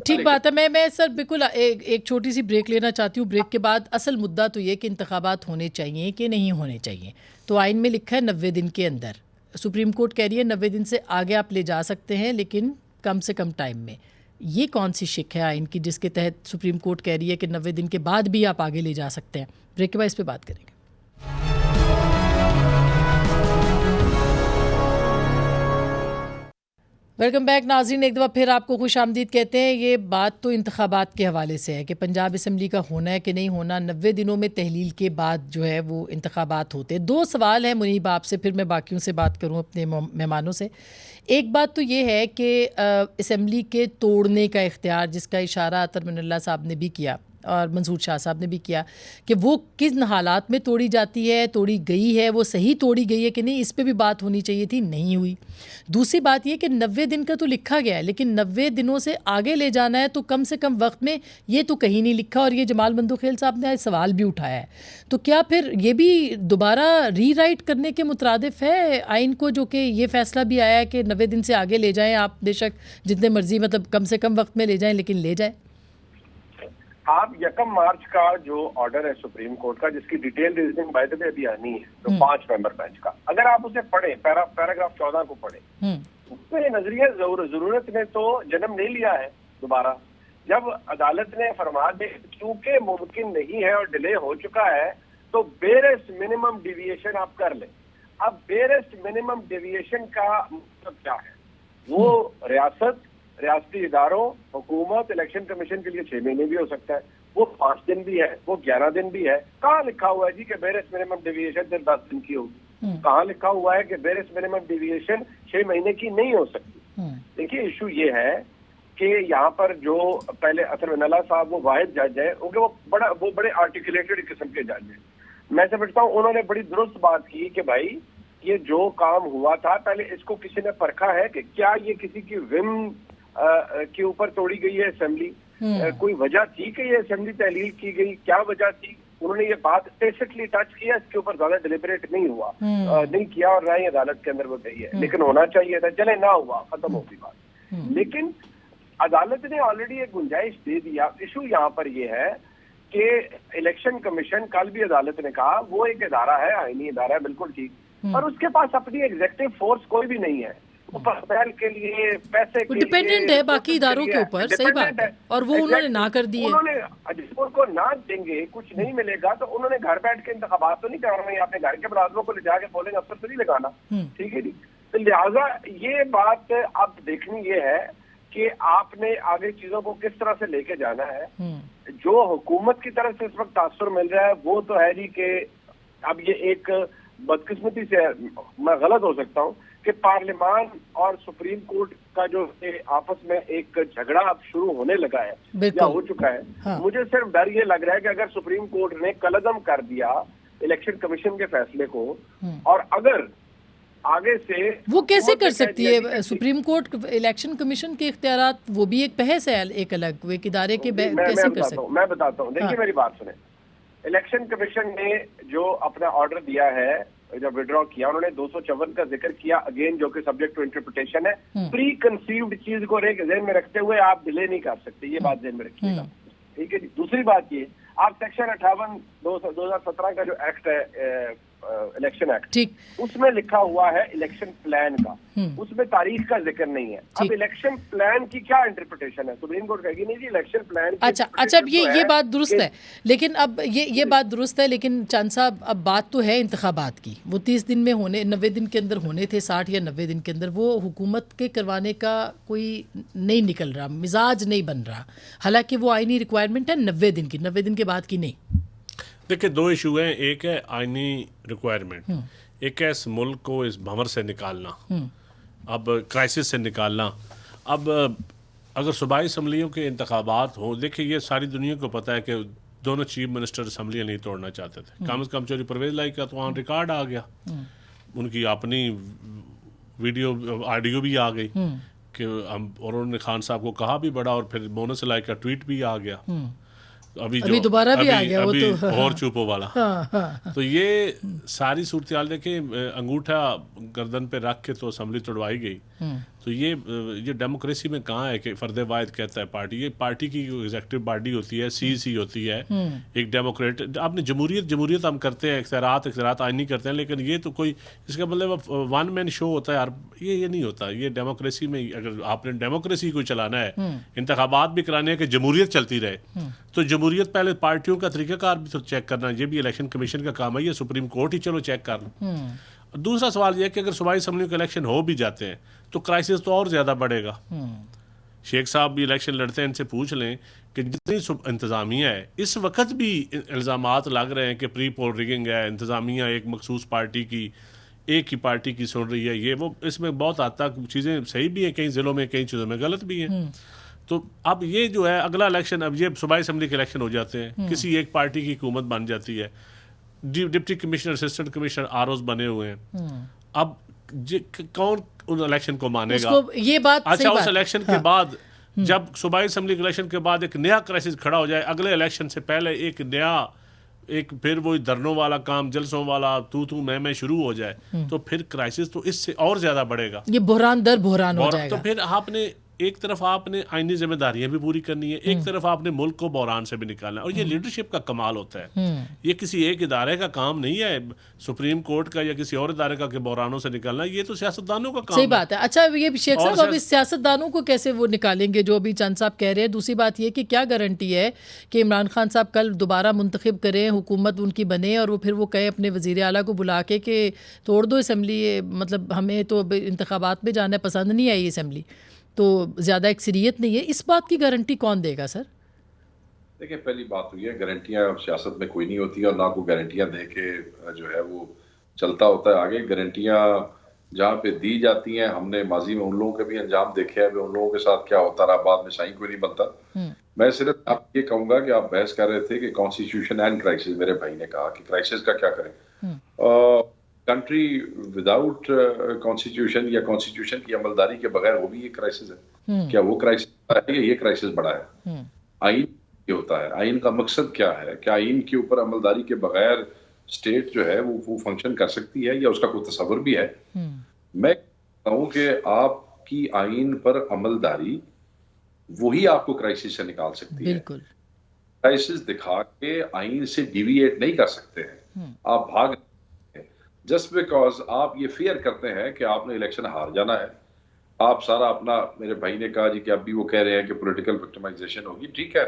ٹھیک بات ہے, میں سر بالکل ایک چھوٹی سی بریک لینا چاہتی ہوں. بریک کے بعد اصل مدعا تو یہ کہ انتخابات ہونے چاہیے کہ نہیں ہونے چاہیے. تو آئین میں لکھا ہے 90 دن کے اندر, سپریم کورٹ کہہ رہی ہے 90 دن سے آگے آپ لے جا سکتے ہیں لیکن کم سے کم ٹائم میں. یہ کون سی شک ہے آئین کی جس کے تحت سپریم کورٹ کہہ رہی ہے کہ 90 دن کے بعد بھی آپ آگے لے جا سکتے ہیں؟ بریک کے بعد اس پہ بات کریں گے. ویلکم بیک ناظرین, ایک دفعہ پھر آپ کو خوش آمدید کہتے ہیں. یہ بات تو انتخابات کے حوالے سے ہے کہ پنجاب اسمبلی کا ہونا ہے کہ نہیں ہونا. 90 دنوں میں تحلیل کے بعد جو ہے وہ انتخابات ہوتے ہیں. 2 سوال ہیں منیب آپ سے, پھر میں باقیوں سے بات کروں اپنے مہمانوں سے. ایک بات تو یہ ہے کہ اسمبلی کے توڑنے کا اختیار جس کا اشارہ عطر من اللہ صاحب نے بھی کیا اور منصور شاہ صاحب نے بھی کیا کہ وہ کن حالات میں توڑی جاتی ہے, توڑی گئی ہے, وہ صحیح توڑی گئی ہے کہ نہیں, اس پہ بھی بات ہونی چاہیے تھی, نہیں ہوئی. دوسری بات یہ کہ 90 دن کا تو لکھا گیا ہے لیکن 90 دنوں سے آگے لے جانا ہے تو کم سے کم وقت میں, یہ تو کہیں نہیں لکھا. اور یہ جمال بندوخیل صاحب نے آج سوال بھی اٹھایا ہے, تو کیا پھر یہ بھی دوبارہ ری رائٹ کرنے کے مترادف ہے آئین کو, جو کہ یہ فیصلہ بھی آیا ہے کہ 90 دن سے آگے لے جائیں آپ, بے شک جتنے مرضی مطلب کم سے کم وقت میں لے جائیں لیکن لے جائیں. آپ 1 مارچ کا جو آرڈر ہے سپریم کورٹ کا جس کی ڈیٹیل ریزننگ بائی دا وے ابھی آنی ہے, تو 5 ممبر بینچ کا, اگر آپ اسے پڑھیں پیراگراف 14 کو پڑھیں, اس میں نظریہ ضرورت نے تو جنم نہیں لیا ہے دوبارہ. جب عدالت نے فرما دیا چونکہ ممکن نہیں ہے اور ڈیلے ہو چکا ہے تو بیرسٹ منیمم ڈیویشن آپ کر لیں. اب بیرسٹ منیمم ڈیویشن کا مطلب کیا ہے؟ وہ ریاست ریاستی اداروں, حکومت, الیکشن کمیشن کے لیے 6 مہینے بھی ہو سکتا ہے, وہ 5 دن بھی ہے, وہ 11 دن بھی ہے. کہاں لکھا ہوا ہے جی کہ بیرس منیمم ڈیویشن 10 دن کی ہوگی؟ کہاں لکھا ہوا ہے کہ بیرس منیمم ڈیویشن 6 مہینے کی نہیں ہو سکتی؟ دیکھیے ایشو یہ ہے کہ یہاں پر جو پہلے اثر نلا صاحب وہ واحد جج ہے, وہ بڑے آرٹیکولیٹڈ قسم کے جج ہیں. میں سمجھتا ہوں انہوں نے بڑی درست بات کی کہ بھائی یہ جو کام ہوا تھا پہلے اس کو کسی نے پرکھا ہے کہ کیا یہ کسی کی وم کے اوپر توڑی گئی ہے اسمبلی, کوئی وجہ تھی کہ یہ اسمبلی تحلیل کی گئی, کیا وجہ تھی؟ انہوں نے یہ بات ٹیسٹلی ٹچ کیا, اس کے اوپر زیادہ ڈیلیبریٹ نہیں ہوا, نہیں کیا, اور نہ ہی عدالت کے اندر وہ گئی ہے, لیکن ہونا چاہیے تھا. چلے نہ ہوا, ختم ہو گئی بات. لیکن عدالت نے آلریڈی ایک گنجائش دے دیا. ایشو یہاں پر یہ ہے کہ الیکشن کمیشن, کل بھی عدالت نے کہا, وہ ایک ادارہ ہے, آئینی ادارہ ہے, بالکل ٹھیک, اور اس کے پاس اپنی ایگزیکٹو فورس کوئی بھی نہیں ہے. وہ پسپیل کے لیے پیسے کے ڈیپینڈنٹ ہے باقی اداروں کے اوپر, صحیح بات ہے, اور وہ انہوں نے نہ کر دی ہے. انہوں نے جس کو نہ دیں گے, کچھ نہیں ملے گا, تو انہوں نے گھر بیٹھ کے انتخابات تو نہیں کروانا, یا اپنے گھر کے ملازموں کو لے جا کے پولنگ افسر تو نہیں لگانا, ٹھیک ہے جی. تو لہٰذا یہ بات اب دیکھنی یہ ہے کہ آپ نے آگے چیزوں کو کس طرح سے لے کے جانا ہے. جو حکومت کی طرف سے اس وقت تاثر مل رہا ہے وہ تو ہے جی کہ اب یہ ایک بدقسمتی سے, میں غلط ہو سکتا ہوں, کہ پارلیمان اور سپریم کورٹ کا جو آپس میں ایک جھگڑا اب شروع ہونے لگا ہے یا ہو چکا ہے. مجھے صرف ڈر یہ لگ رہا ہے کہ اگر سپریم کورٹ نے قلعدم کر دیا الیکشن کمیشن کے فیصلے کو, اور اگر آگے سے وہ کیسے کر سکتی ہے سپریم کورٹ الیکشن کمیشن کے اختیارات, وہ بھی ایک بحث ہے ایک الگ, وہ ایک ادارے کے کیسے کر سکتے ہیں؟ میں بتاتا ہوں, دیکھیے میری بات سنیں. الیکشن کمیشن نے جو اپنا آرڈر دیا ہے, جب وڈرا کیا, انہوں نے 254 کا ذکر کیا, اگین جو کہ سبجیکٹ ٹو انٹرپریٹیشن ہے. پری کنسیوڈ چیز کو ذہن میں رکھتے ہوئے آپ ڈیلے نہیں کر سکتے, یہ بات ذہن میں رکھیے گا, ٹھیک ہے جی. دوسری بات یہ, آپ سیکشن 58 2017 کا جو ایکٹ ہے, الیکشن ایکٹ, اس میں لکھا ہوا ہے الیکشن پلان کا, اس میں تاریخ کا ذکر نہیں ہے. اب الیکشن پلان کی کیا انٹرپریٹیشن ہے؟ سپریم کورٹ کہے گی نہیں جی الیکشن پلان. اچھا یہ بات درست ہے, لیکن اب یہ بات درست ہے, لیکن چاند صاحب اب بات تو ہے انتخابات کی, وہ 30 دن میں ہونے, 90 دن کے اندر ہونے تھے, 60 یا 90 دن کے اندر, وہ حکومت کے کروانے کا کوئی نہیں نکل رہا, مزاج نہیں بن رہا, حالانکہ وہ آئینی ریکوائرمنٹ ہے 90 دن کی, 90 دن کے بعد کی نہیں. دیکھیں دو ایشو ہیں, ایک ہے آئینی ریکوائرمنٹ, ایک ہے اس ملک کو اس بھنور سے نکالنا, اب کرائسس سے نکالنا. اب اگر صوبائی اسمبلیوں کے انتخابات ہوں, دیکھیں یہ ساری دنیا کو پتہ ہے کہ دونوں چیف منسٹر اسمبلیاں نہیں توڑنا چاہتے تھے, کم از کم چوری پرویز لائی کا تو وہاں ریکارڈ آ گیا, ان کی اپنی ویڈیو آڈیو بھی آ گئی کہ اور انہوں نے خان صاحب کو کہا بھی بڑا, اور پھر بونس لائی کا ٹویٹ بھی آ گیا, ابھی دوبارہ بھی آ گیا, ابھی اور چوپو والا. تو یہ ساری صورتحال دیکھیں, انگوٹھا گردن پہ رکھ کے تو اسمبلی توڑوائی گئی. تو یہ ڈیموکریسی میں کہاں ہے کہ فرد واحد کہتا ہے پارٹی, یہ پارٹی کی ایگزیکٹو باڈی ہوتی ہے, سی ہوتی ہے ایک ڈیموکریٹ. آپ نے جمہوریت ہم کرتے ہیں, اختیارات آئینی کرتے ہیں, لیکن یہ تو کوئی اس کا مطلب ون مین شو ہوتا ہے یار, یہ نہیں ہوتا. یہ ڈیموکریسی میں اگر آپ نے ڈیموکریسی کو چلانا ہے, انتخابات بھی کرانے ہیں کہ جمہوریت چلتی رہے, تو جمہوریت پہلے پارٹیوں کا طریقہ کار بھی تو چیک کرنا, یہ بھی الیکشن کمیشن کا کام ہے, یہ سپریم کورٹ ہی چلو چیک کر لو. دوسرا سوال یہ ہے کہ اگر صوبائی اسمبلیوں کے الیکشن ہو بھی جاتے ہیں تو کرائسس تو اور زیادہ بڑھے گا. شیخ صاحب بھی الیکشن لڑتے ہیں, ان سے پوچھ لیں کہ جتنی انتظامیہ ہے, اس وقت بھی الزامات لگ رہے ہیں کہ پری پول ریگنگ ہے, انتظامیہ ایک مخصوص پارٹی کی, ایک ہی پارٹی کی سن رہی ہے, یہ وہ, اس میں بہت حد تک چیزیں صحیح بھی ہیں کئی ضلعوں میں, کئی چیزوں میں غلط بھی ہیں. تو اب یہ جو ہے اگلا الیکشن, اب یہ صوبائی اسمبلی کے الیکشن ہو جاتے ہیں, کسی ایک پارٹی کی حکومت بن جاتی ہے, deputy commissioner assistant commissioner ROs بنے ہوئے ہیں, اب کون ان الیکشن کو مانے گا؟ یہ بات اچھا, اس الیکشن کے بعد جب صوبائی اسمبلی کے الیکشن کے بعد ایک نیا کرائسس کھڑا ہو جائے, اگلے الیکشن سے پہلے ایک نیا, ایک پھر وہی دھرنوں والا کام, جلسوں والا تو میں شروع ہو جائے, تو پھر کرائسس تو اس سے اور زیادہ بڑھے گا, یہ بحران در بحران ہو جائے گا. تو پھر آپ نے ایک طرف آپ نے آئینی ذمہ داریاں بھی پوری کرنی ہے, ایک طرف آپ نے ملک کو بحران سے بھی نکالنا ہے, اور یہ لیڈرشپ کا کمال ہوتا ہے. یہ کسی ایک ادارے کا کام نہیں ہے, سپریم کورٹ کا یا کسی اور ادارے کا کہ بحرانوں سے نکالنا, یہ تو سیاستدانوں کا کام ہے. صحیح بات ہے. اچھا یہ شیخ صاحب اب اس سیاستدانوں کو کیسے وہ نکالیں گے جو ابھی چند صاحب کہہ رہے ہیں؟ دوسری بات یہ کہ کیا گارنٹی ہے کہ عمران خان صاحب کل دوبارہ منتخب کریں, حکومت ان کی بنے, اور وہ پھر وہ کہیں اپنے وزیر اعلیٰ کو بلا کے کہ توڑ دو اسمبلی, مطلب ہمیں تو انتخابات میں جانا پسند نہیں آئی اسمبلی, تو زیادہ اکثریت نہیں ہے. اس بات کی گارنٹی کون دے گا سر؟ دیکھیں پہلی بات تو یہ گارنٹیاں سیاست میں کوئی نہیں ہوتی اور نہ کوئی گارنٹیاں دے کے جو ہے وہ چلتا ہوتا ہے آگے. گارنٹیاں جہاں پہ دی جاتی ہیں، ہم نے ماضی میں ان لوگوں کے بھی انجام دیکھے ہیں، ان لوگوں کے ساتھ کیا ہوتا رہا، بعد میں شاہیں کوئی نہیں بنتا. میں صرف آپ یہ کہوں گا کہ آپ بحث کر رہے تھے کہ کانسٹیٹیوشن اینڈ کرائسس، میرے بھائی نے کہا کہ کرائسس کا کیا کریں. کنٹری وداؤٹ کانسٹیٹیوشن یا کانسٹیٹیوشن کی عملداری کے بغیر وہ بھی ایک کرائسس ہے. کیا وہ کرائسس ہے یا یہ کرائسس بڑا ہے؟ آئین یہ ہوتا ہے، آئین کا مقصد کیا ہے؟ کیا آئین کے اوپر عملداری کے بغیر اسٹیٹ جو ہے وہ فنکشن کر سکتی ہے یا اس کا کوئی تصور بھی ہے؟ میں کہتا ہوں کہ آپ کی آئین پر عملداری وہی آپ کو کرائسس سے نکال سکتی ہے. کرائسس دکھا کے آئین سے ڈیویٹ نہیں کر سکتے ہیں. آپ بھاگ جسٹ بیکاز آپ یہ فیئر کرتے ہیں کہ آپ نے الیکشن ہار جانا ہے. آپ سارا اپنا، میرے بھائی نے کہا جی کہ اب بھی وہ کہہ رہے ہیں کہ پولیٹیکل وکٹمائزیشن ہوگی. ٹھیک ہے،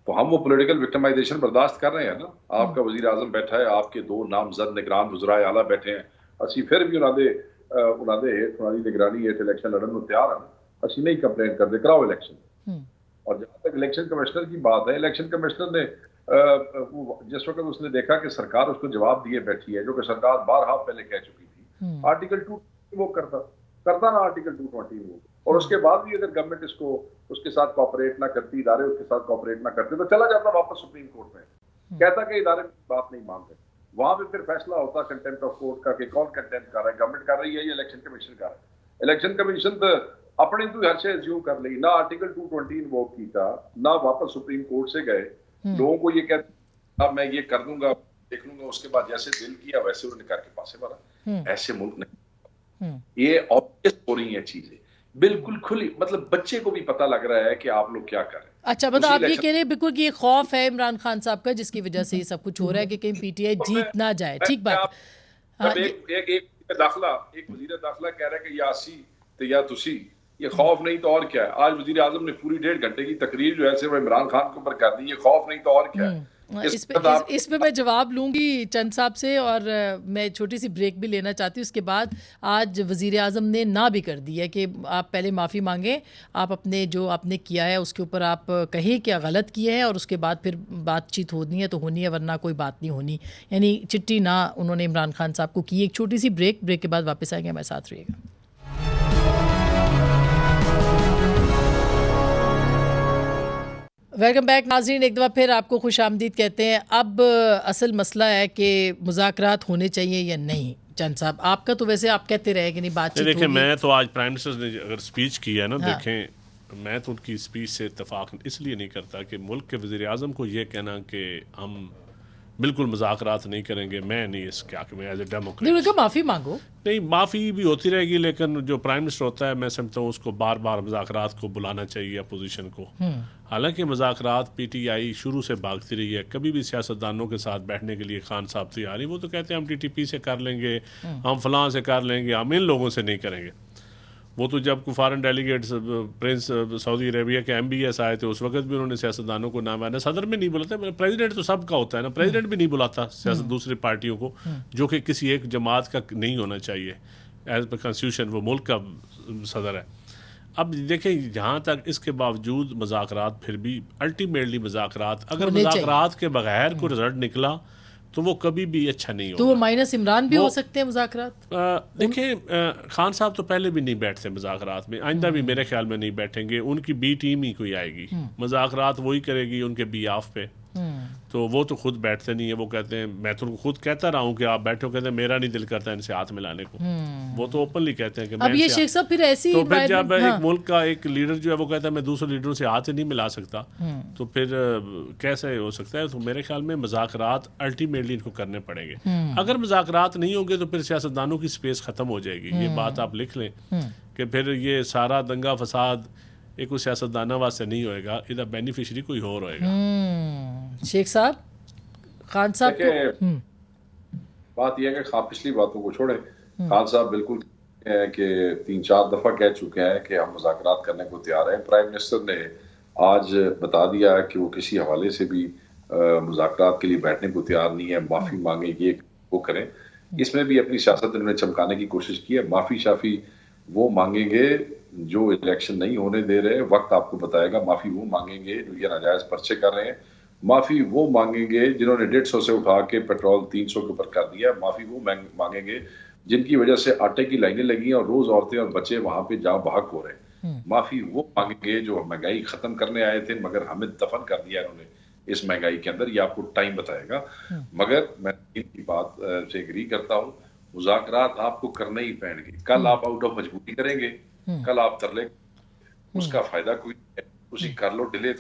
تو ہم وہ پولیٹیکل وکٹمائزیشن برداشت کر رہے ہیں نا. آپ کا وزیر اعظم بیٹھا ہے، آپ کے 2 نامزد نگران وزرائے اعلیٰ بیٹھے ہیں، اسی پھر بھی انہوں نے نگرانی الیکشن لڑن میں تیار ہیں. اسی نہیں کمپلین کر دے، کراؤ الیکشن. اور جہاں تک الیکشن کمشنر کی بات ہے، الیکشن کمشنر نے جس وقت اس نے دیکھا کہ سرکار اس کو جواب دیے بیٹھی ہے، جو کہ سرکار بارہا پہلے کہہ چکی تھی، آرٹیکل 2 وہ کرتا نا آرٹیکل 220 وہ. اور اس کے بعد بھی اگر گورنمنٹ اس کے ساتھ کوآپریٹ نہ کرتی، ادارے اس کے ساتھ کوآپریٹ نہ کرتے، تو چلا جاتا واپس سپریم کورٹ میں. کہتا کہ ادارے بات نہیں مانتے. وہاں پہ پھر فیصلہ ہوتا کنٹمپٹ آف کورٹ کا کہ کون کنٹمپٹ کر رہا ہے، گورنمنٹ کر رہی ہے یا الیکشن کمیشن کر رہا ہے. الیکشن کمیشن تو اپنے تو ہر شے ایزیوم کر لی، نہ آرٹیکل 220 وہ کیتا، نہ واپس سپریم کورٹ سے گئے. لوگوں کو یہ کہتے اب میں یہ کر دوں گا، دیکھ لوں گا، اس کے بعد جیسے دل کیا ویسے انہوں نے کر کے پاسے مارا. ایسے ملک نہیں. یہ آبویس ہو رہی ہیں چیزیں بالکل کھلی، مطلب بچے کو بھی پتہ لگ رہا ہے کہ آپ لوگ کیا کر رہے ہیں. اچھا مطلب آپ یہ کہہ رہے ہیں بالکل کہ یہ خوف ہے عمران خان صاحب کا، جس کی وجہ سے یہ سب کچھ ہو رہا ہے کہ کہیں پی ٹی آئی جیت نہ جائے. ٹھیک بات. ایک وزیر داخلہ کہہ رہا ہے کہ یا اسی تو یا تسی. یہ خوف نہیں تو اور کیا ہے؟ آج وزیر اعظم نے پوری 1.5 گھنٹے کی تقریر جو ہے صرف عمران خان کے اوپر کر دی. یہ خوف نہیں تو اور کیا ہے؟ اس پہ میں جواب لوں گی چند صاحب سے، اور میں چھوٹی سی بریک بھی لینا چاہتی ہوں. اس کے بعد آج وزیر اعظم نے نہ بھی کر دی ہے کہ آپ پہلے معافی مانگیں، آپ اپنے جو آپ نے کیا ہے اس کے اوپر آپ کہیں کیا غلط کیے ہیں، اور اس کے بعد پھر بات چیت ہونی ہے تو ہونی ہے، ورنہ کوئی بات نہیں ہونی. یعنی چٹھی نہ انہوں نے عمران خان صاحب کو کی. ایک چھوٹی سی بریک کے بعد واپس آئیں گے، ہمارے ساتھ رہیے گا. ویلکم بیک ناظرین، ایک دفعہ پھر آپ کو خوش آمدید کہتے ہیں. اب اصل مسئلہ ہے کہ مذاکرات ہونے چاہیے یا نہیں. چند صاحب آپ کا تو ویسے آپ کہتے رہے کہ نہیں بات چیت. دیکھیں میں تو آج پرائم منسٹر نے اگر اسپیچ کی ہے نا، دیکھیں میں تو ان کی اسپیچ سے اتفاق اس لیے نہیں کرتا کہ ملک کے وزیر اعظم کو یہ کہنا کہ ہم بالکل مذاکرات نہیں کریں گے، میں نہیں اس کیا کہ میں ایز اے ڈیموکریٹ معافی مانگو. نہیں، معافی بھی ہوتی رہے گی، لیکن جو پرائم منسٹر ہوتا ہے میں سمجھتا ہوں اس کو بار بار مذاکرات کو بلانا چاہیے اپوزیشن کو. حالانکہ مذاکرات پی ٹی آئی شروع سے بھاگتی رہی ہے. کبھی بھی سیاستدانوں کے ساتھ بیٹھنے کے لیے خان صاحب تیار ہیں. وہ تو کہتے ہیں ہم ٹی ٹی پی سے کر لیں گے، ہم فلاں سے کر لیں گے، ہم ان لوگوں سے نہیں کریں گے. وہ تو جب فارن ڈیلیگیٹس پرنس سعودی عربیہ کے MBS آئے تھے اس وقت بھی انہوں نے سیاستدانوں کو نام آنا، صدر میں نہیں بلاتا. پریزیڈنٹ تو سب کا ہوتا ہے نا، پریزیڈنٹ بھی نہیں بلاتا سیاست دوسری پارٹیوں کو، جو کہ کسی ایک جماعت کا نہیں ہونا چاہیے. ایز پر کانسٹیٹیوشن وہ ملک کا صدر ہے. اب دیکھیں جہاں تک اس کے باوجود مذاکرات، پھر بھی الٹیمیٹلی مذاکرات، اگر مذاکرات کے بغیر کوئی رزلٹ نکلا تو وہ کبھی بھی اچھا نہیں ہوگا. تو وہ مائنس عمران بھی ہو سکتے ہیں مذاکرات. دیکھیں خان صاحب تو پہلے بھی نہیں بیٹھتے مذاکرات میں، آئندہ بھی میرے خیال میں نہیں بیٹھیں گے. ان کی بی ٹیم ہی کوئی آئے گی، مذاکرات وہی کرے گی ان کے بیاف پہ. تو وہ تو خود بیٹھتے نہیں ہیں. وہ کہتے ہیں، میں تو خود کہتا رہا ہوں کہ آپ بیٹھو، کہتے ہیں میرا نہیں دل کرتا ان سے ہاتھ ملانے کو. وہ تو اوپنلی کہتے ہیں کہ اب یہ شیخ صاحب پھر ایسی، تو پھر جب ایک ملک کا ایک لیڈر جو ہے وہ کہتا ہے میں دوسرے لیڈروں سے ہاتھ نہیں ملا سکتا، تو پھر کیسے ہو سکتا ہے؟ تو میرے خیال میں مذاکرات الٹیمیٹلی ان کو کرنے پڑیں گے. اگر مذاکرات نہیں ہوں گے تو پھر سیاستدانوں کی اسپیس ختم ہو جائے گی. یہ بات آپ لکھ لیں کہ پھر یہ سارا دنگا فساد ایک سیاستدانہ واسطے نہیں ہوئے گا، ادھر بینیفیشری کوئی اور ہوئے گا. شیخ صاحب، خان صاحب بات یہ ہے کہ پچھلی باتوں کو چھوڑیں. خان صاحب بالکل کہ 3-4 دفعہ کہہ چکے ہیں کہ ہم مذاکرات کرنے کو تیار ہیں. پرائم منسٹر نے آج بتا دیا کہ وہ کسی حوالے سے بھی مذاکرات کے لیے بیٹھنے کو تیار نہیں ہے. معافی مانگیں، یہ وہ کریں. اس میں بھی اپنی سیاست انہوں نے چمکانے کی کوشش کی ہے. معافی شافی وہ مانگیں گے جو الیکشن نہیں ہونے دے رہے, وقت آپ کو بتائے گا. معافی وہ مانگیں گے جو یہ ناجائز پرچے کر رہے ہیں, معافی وہ مانگیں گے جنہوں نے 150 سے اٹھا کے پیٹرول 300 کے اوپر کر دیا, معافی وہ مانگیں گے جن کی وجہ سے آٹے کی لائنیں لگی اور روز عورتیں اور بچے وہاں پہ جاں بحق ہو رہے ہیں. معافی وہ مانگیں گے جو مہنگائی ختم کرنے آئے تھے مگر ہمیں دفن کر دیا انہوں نے اس مہنگائی کے اندر. یہ آپ کو ٹائم بتائے گا. مگر میں ان کی بات سے ایگری کرتا ہوں, مذاکرات آپ کو کرنے ہی پڑیں گے. کل آپ آؤٹ آف مجبوری کریں گے, کل آپ ترلے, اس کا فائدہ کوئی ہے. اسی کر لو ڈیلے,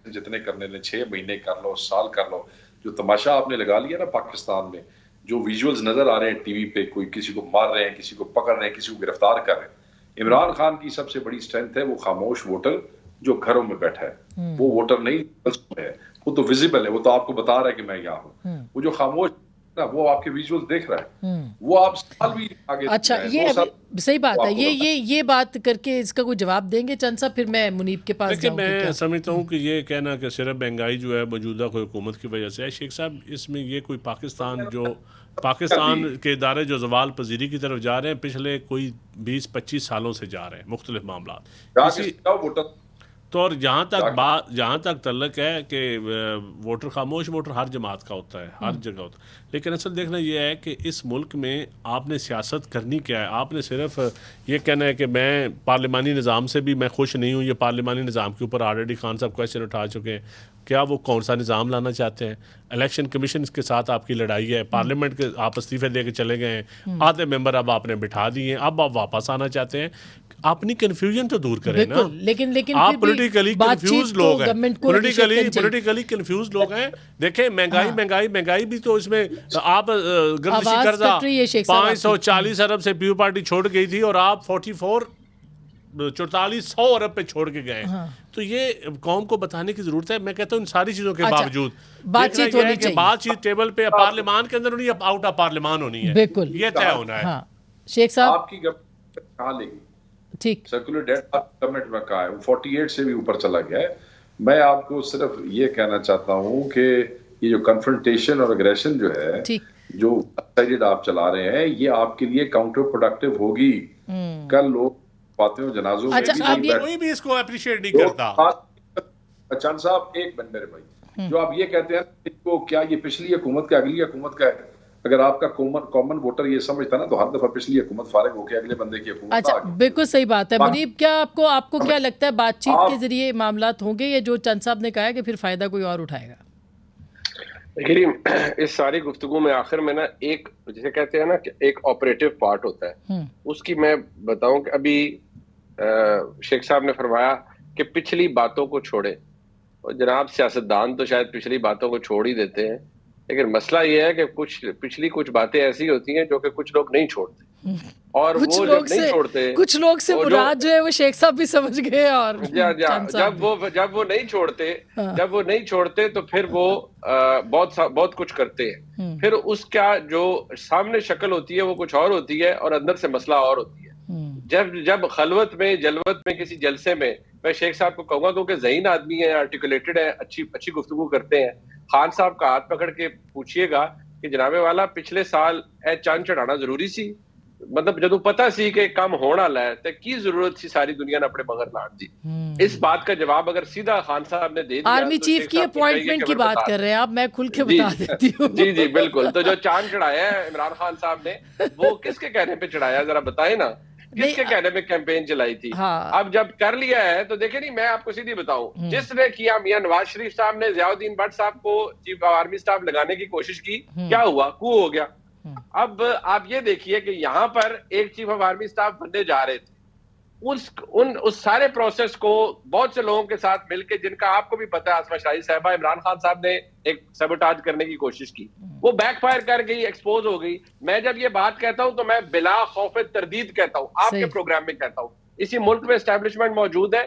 جتنے کرنے لیں 6 مہینے کر لو, سال کر لو. جو تماشا آپ نے لگا لیا نا پاکستان میں, جو ویژولز نظر آ رہے ہیں ٹی وی پہ, کوئی کسی کو مار رہے ہیں, کسی کو پکڑ رہے ہیں, کسی کو گرفتار کر رہے ہیں. عمران خان کی سب سے بڑی اسٹرینتھ ہے وہ خاموش ووٹر جو گھروں میں بیٹھا ہے. وہ ووٹر نہیں ہے, وہ تو ویزیبل ہے, وہ تو آپ کو بتا رہا ہے کہ میں یہاں ہوں. وہ جو خاموش نا, وہ آپ کے ویژول دیکھ رہا ہے, وہ آپ سال بھی آگے. اچھا, یہ صحیح بات ہے. یہ بات کر کے اس کا کوئی جواب دیں گے چند صاحب, پھر میں منیب کے پاس جاؤں. میں سمجھتا ہوں کہ یہ کہنا کہ صرف مہنگائی جو ہے موجودہ کوئی حکومت کی وجہ سے ہے. شیخ صاحب, اس میں یہ کوئی پاکستان کے ادارے جو زوال پذیری کی طرف جا رہے ہیں پچھلے کوئی 20-25 سالوں سے جا رہے ہیں مختلف معاملات. تو اور جہاں تک تعلق ہے کہ ووٹر, خاموش ووٹر ہر جماعت کا ہوتا ہے, ہر جگہ ہوتا ہے. لیکن اصل دیکھنا یہ ہے کہ اس ملک میں آپ نے سیاست کرنی کیا ہے. آپ نے صرف یہ کہنا ہے کہ میں پارلیمانی نظام سے بھی میں خوش نہیں ہوں. یہ پارلیمانی نظام کے اوپر آلریڈی خان صاحب کویسچن اٹھا چکے ہیں. کیا وہ کون سا نظام لانا چاہتے ہیں؟ الیکشن کمیشن کے ساتھ آپ کی لڑائی ہے, پارلیمنٹ کے آپ استعفے دے کے چلے گئے ہیں, آدھے ممبر اب آپ نے بٹھا دیے ہیں, اب آپ واپس آنا چاہتے ہیں. اپنی کنفیوژن تو دور کریں نا. لیکن آپ پولیٹیکلی کنفیوز لوگ ہیں, پولیٹیکلی کنفیوز لوگ ہیں. دیکھیں مہنگائی بھی تو اس میں آپ گردشی قرضہ 540 ارب سے پیو پارٹی چھوڑ گئی تھی اور آپ 4400 ارب پہ چھوڑ کے گئے. تو یہ قوم کو بتانے کی ضرورت ہے. میں کہتا ہوں ان ساری چیزوں کے باوجود بات چیت ٹیبل پہ پارلیمان کے اندر ہونی ہے, آؤٹ آف پارلیمان ہونی ہے, بالکل یہ طے ہونا ہے. شیخ صاحب, آپ کی گورنمنٹ کہاں لے گی؟ ٹھیک, سرکولر ڈیٹ گورنمنٹ میں کہا ہے, وہ 48 سے بھی اوپر چلا گیا ہے. میں آپ کو صرف یہ کہنا چاہتا ہوں کہ یہ جو کنفرنٹیشن اور اگریشن جو ہے, جو سائیڈڈ آپ چلا رہے ہیں, یہ آپ کے لیے کاؤنٹر پروڈکٹیو ہوگی. کل لوگ باتیں جنازوں میں کوئی بھی اس کو اپریشیٹ نہیں کرتا. چند صاحب ایک منٹ میرے بھائی, جو آپ یہ کہتے ہیں کو کیا یہ پچھلی حکومت کا اگلی حکومت کا ہے؟ اگر آپ کا کامن ووٹر یہ سمجھتا نا تو ہر دفعہ پچھلی حکومت فارغ ہو کے اگلے بندے کی حکومت. اچھا, بالکل صحیح بات ہے. منیب, کیا آپ کو کیا لگتا ہے بات چیت کے ذریعے معاملات ہوں گے, یا جو چند صاحب نے کہا ہے کہ پھر فائدہ کوئی اور اٹھائے گا؟ دیکھیے, اس ساری گفتگو میں آخر میں نا ایک جسے کہتے ہیں نا کہ ایک آپریٹو پارٹ ہوتا ہے, اس کی میں بتاؤں کہ ابھی شیخ صاحب نے فرمایا کہ پچھلی باتوں کو چھوڑے, اور جناب سیاستدان تو شاید پچھلی باتوں کو چھوڑ ہی دیتے ہیں, لیکن مسئلہ یہ ہے کہ پچھلی کچھ باتیں ایسی ہوتی ہیں جو کہ کچھ لوگ نہیں چھوڑتے, اور وہ جب نہیں چھوڑتے, کچھ لوگ سے مراد جو ہے وہ شیخ صاحب بھی سمجھ گئے, اور جب وہ نہیں چھوڑتے تو پھر وہ بہت کچھ کرتے ہیں. پھر اس کا جو سامنے شکل ہوتی ہے وہ کچھ اور ہوتی ہے, اور اندر سے مسئلہ اور ہوتی ہے. جب خلوت میں جلوت میں کسی جلسے میں میں شیخ صاحب کو کہوں گا, کیونکہ ذہین آدمی ہے, آرٹیکولیٹڈ ہے, اچھی گفتگو کرتے ہیں, خان صاحب کا ہاتھ پکڑ کے پوچھئے گا کہ جناب والا پچھلے سال چاند چڑھانا ضروری سی, مطلب جدوں پتا سی کہ کام ہونا والا ہے تے کی ضرورت سی ساری دنیا نے اپنے مگر لان دی. اس بات کا جواب اگر سیدھا خان صاحب نے دے دیا, آرمی چیف کی اپوائنٹمنٹ کی بات کر رہے ہیں آپ, میں کھل کے بتا دیتی ہوں. جی بالکل. تو جو چاند چڑھایا ہے عمران خان صاحب نے, وہ کس کے کہنے پہ چڑھایا ذرا بتائیں نا, کس کے کہنے میں کیمپین چلائی تھی؟ اب جب کر لیا ہے تو دیکھیں نہیں, میں آپ کو سیدھی بتاؤں, جس نے کیا میاں نواز شریف صاحب نے ضیاء الدین بٹ صاحب کو چیف آف آرمی اسٹاف لگانے کی کوشش کی, کیا ہوا؟ کو ہو گیا. اب آپ یہ دیکھیے کہ یہاں پر ایک چیف آف آرمی اسٹاف بننے جا رہے تھے, اس سارے پروسیس کو بہت سے لوگوں کے ساتھ مل کے, جن کا آپ کو بھی پتا ہے, آسما شاہی صاحبہ, عمران خان صاحب نے ایک سیبوٹاج کرنے کی کوشش کی, وہ بیک فائر کر گئی, ایکسپوز ہو گئی. میں جب یہ بات کہتا ہوں تو میں بلا خوف تردید کہتا ہوں, آپ کے پروگرام میں کہتا ہوں, اسی ملک میں اسٹیبلشمنٹ موجود ہے.